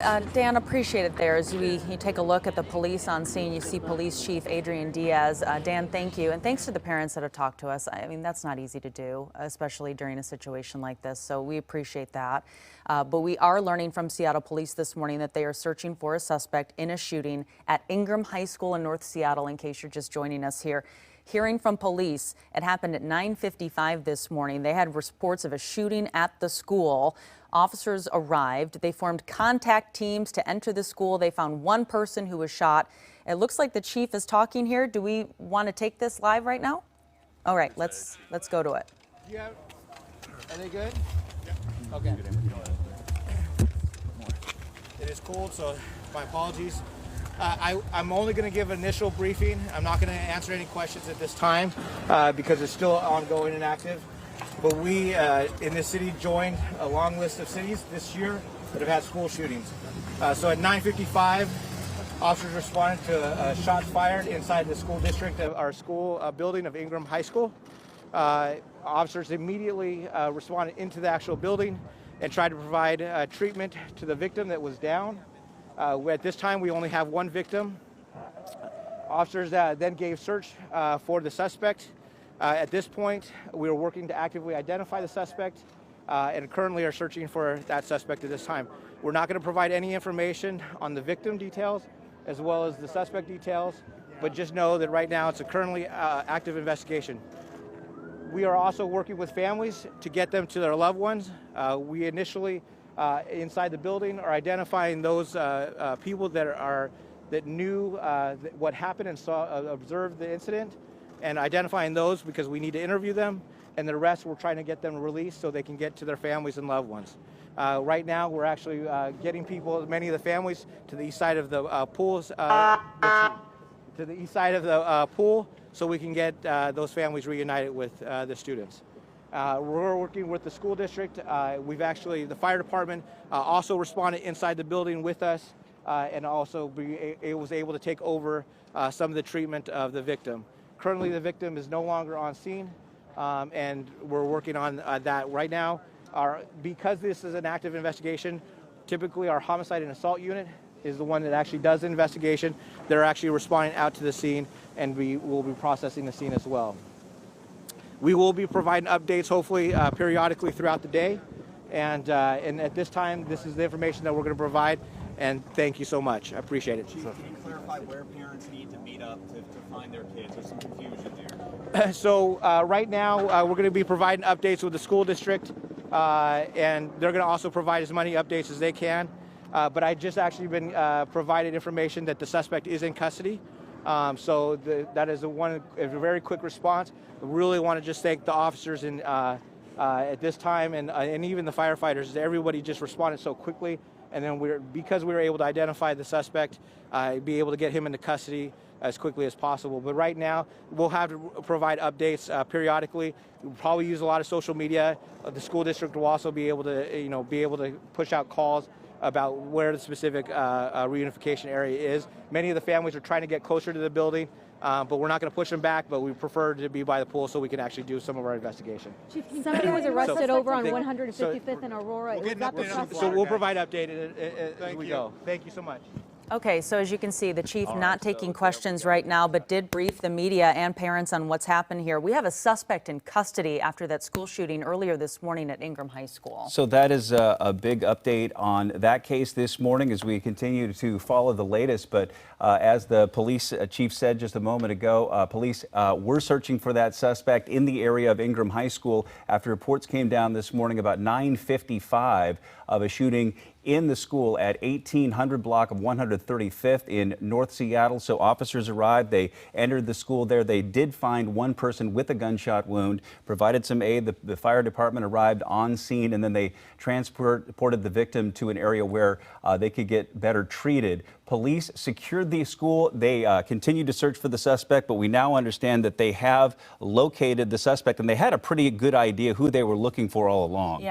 Dan, appreciate it there. As you take a look at the police on scene, you see Police Chief Adrian Diaz. Dan, thank you. And thanks to the parents that have talked to us. I mean, that's not easy to do, especially during a situation like this. So we appreciate that. But we are learning from Seattle Police this morning that they are searching for a suspect in a shooting at Ingraham High School in North Seattle, in case you're just joining us here. Hearing from police, it happened at 9:55 this morning. They had reports of a shooting at the school. Officers arrived. They formed contact teams to enter the school. They found one person who was shot. It looks like the chief is talking here. Do we want to take this live right now? All right, let's go to it. Yeah. Are they good? Yeah. Okay. It is cold, so my apologies. I'm only going to give an initial briefing. I'm not going to answer any questions at this time because it's still ongoing and active. But we in this city joined a long list of cities this year that have had school shootings. So at 9:55, officers responded to shots fired inside the school district of our school building of Ingraham High School. Officers immediately responded into the actual building and tried to provide treatment to the victim that was down. At this time, we only have one victim. Officers then gave search for the suspect. At this point, we are working to actively identify the suspect and currently are searching for that suspect at this time. We're not going to provide any information on the victim details as well as the suspect details, but just know that right now it's a currently active investigation. We are also working with families to get them to their loved ones. We initially inside the building are identifying those people that knew what happened and observed the incident, and identifying those because we need to interview them, and the rest we're trying to get them released so they can get to their families and loved ones. Right now we're actually getting many of the families to the east side of the pools, pool, so we can get those families reunited with the students. We're working with the school district. The fire department also responded inside the building with us and also was able to take over some of the treatment of the victim. Currently, the victim is no longer on scene, and we're working on that right now. Because this is an active investigation, typically our homicide and assault unit is the one that actually does the investigation. They're actually responding out to the scene, and we will be processing the scene as well. We will be providing updates, hopefully, periodically throughout the day. And at this time, this is the information that we're going to provide. And thank you so much. I appreciate it. Chief, can you clarify where parents need to meet up to find their kids? There's some confusion there. So right now, we're going to be providing updates with the school district. And they're going to also provide as many updates as they can. But I just actually been provided information that the suspect is in custody. That is a very quick response. I really want to just thank the officers at this time and even the firefighters. Everybody just responded so quickly, and then because we were able to identify the suspect, be able to get him into custody as quickly as possible. But right now, we'll have to provide updates periodically. We'll probably use a lot of social media. The school district will also be able to push out calls about where the specific reunification area is. Many of the families are trying to get closer to the building, but we're not going to push them back, but we prefer to be by the pool so we can actually do some of our investigation. Somebody was arrested over on 155th and Aurora. So we'll provide update as we go. Thank you so much. Okay, so as you can see, the chief not taking questions right now, but did brief the media and parents on what's happened here. We have a suspect in custody after that school shooting earlier this morning at Ingraham High School. So that is a big update on that case this morning as we continue to follow the latest. But as the police chief said just a moment ago, police were searching for that suspect in the area of Ingraham High School after reports came down this morning about 9:55 of a shooting in the school at 1800 block of 135th in North Seattle. So officers arrived. They entered the school there. They did find one person with a gunshot wound, provided some aid. The fire department arrived on scene, and then they transported the victim to an area where they could get better treated. Police secured the school. They continued to search for the suspect, but we now understand that they have located the suspect, and they had a pretty good idea who they were looking for all along. Yeah.